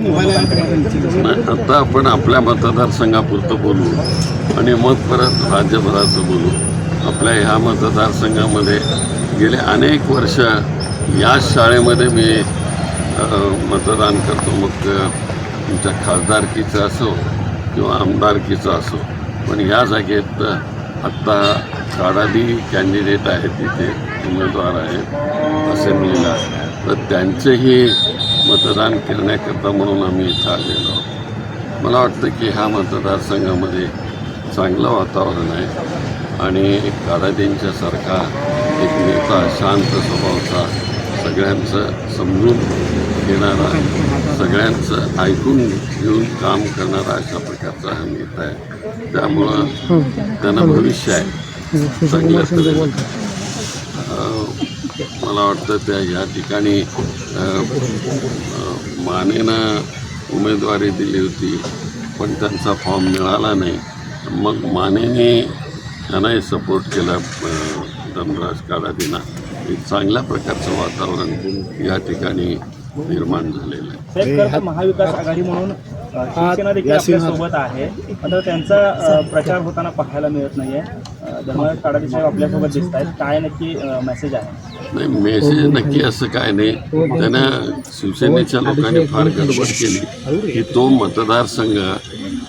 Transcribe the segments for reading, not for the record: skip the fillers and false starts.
नाही, आता आपण आपल्या मतदारसंघापुरतं बोलू आणि मग परत राज्यभराचं बोलू. आपल्या ह्या मतदारसंघामध्ये गेले अनेक वर्ष याच शाळेमध्ये मी मतदान करतो. मग तुमच्या खासदारकीचं असो किंवा आमदारकीचं असो, पण या जागेत आत्ता काडादी कॅन्डिडेट आहेत, तिथे उमेदवार आहेत असेंब्लीला, तर त्यांचेही मतदान करण्याकरता म्हणून आम्ही इथं आलेलो आहोत. मला वाटतं की ह्या मतदारसंघामध्ये चांगलं वातावरण आहे आणि काडादींच्यासारखा एक नेता, शांत स्वभावाचा, सगळ्यांचं समजून घेणारा, सगळ्यांचं ऐकून घेऊन काम करणारा अशा प्रकारचा हा नेता आहे. त्यामुळं त्यांना भविष्य आहे चांगल्या तऱ्हेने. मला वाटतं त्या या ठिकाणी मानेनं उमेदवारी दिली होती, पण त्यांचा फॉर्म मिळाला नाही. मग मानेने त्यांनाही सपोर्ट केला धनराज काडादींना. एक चांगल्या प्रकारचं वातावरण या ठिकाणी निर्माण झालेलं आहे. साहेब, महाविकास आघाडी म्हणून शिवसेना देखील आपल्या सोबत आहे, मात्र त्यांचा प्रचार होताना पाहायला मिळत नाहीये. धर्मराज काडादी साहेब आपल्यासोबत दिसत आहेत, काय नक्की मेसेज आहे? नाही, मेसेज नक्की असं काय नाही. त्यानं शिवसेनेच्या लोकांनी फार गडबड केली की तो मतदारसंघ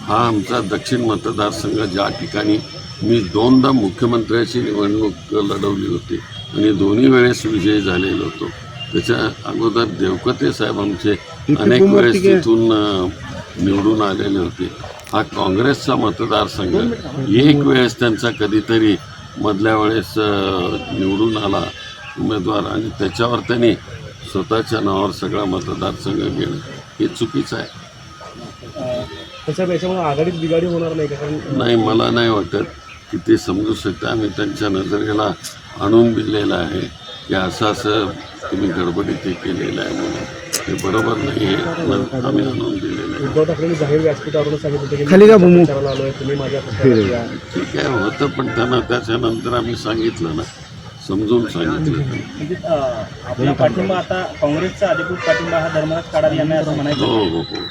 हा आमचा दक्षिण मतदारसंघ, ज्या ठिकाणी मी 2दा मुख्यमंत्र्याची निवडणूक लढवली होती आणि दोन्ही वेळेस विजयी झालेलो होतो. त्याच्या अगोदर देवकते साहेब आमचे अनेक वेळेस तिथून निवडून आलेले होते. हा काँग्रेसचा मतदारसंघ एक वेळेस त्यांचा कधीतरी मधल्या वेळेस निवडून आला उमेदवार आणि त्याच्यावर त्यांनी स्वतःच्या नावावर सगळा मतदारसंघ घेणं हे चुकीचं आहे. त्याच्यामुळे आघाडीत बिघाडी होणार नाही का? नाही, मला नाही वाटत की ते समजू शकते. आम्ही त्यांच्या नजरेला आणून दिलेलं आहे की असं तुम्ही गडबडीत हे केलेलं आहे म्हणून. हे बरोबर नाही, हे आम्ही आणून दिलेलं आहे. उद्धव ठाकरेंनी जाहीर व्यासपीठावरून सांगितलं की खाली का तुम्ही माझ्या ठीक आहे, होतं, पण त्यांना त्याच्यानंतर आम्ही सांगितलं ना, समजून सांगितलं. म्हणजे आपला पाठिंबा आता काँग्रेसचा अधिकृत पाठिंबा हा धर्मराज काडादी यांना असं म्हणायचं. हो हो हो.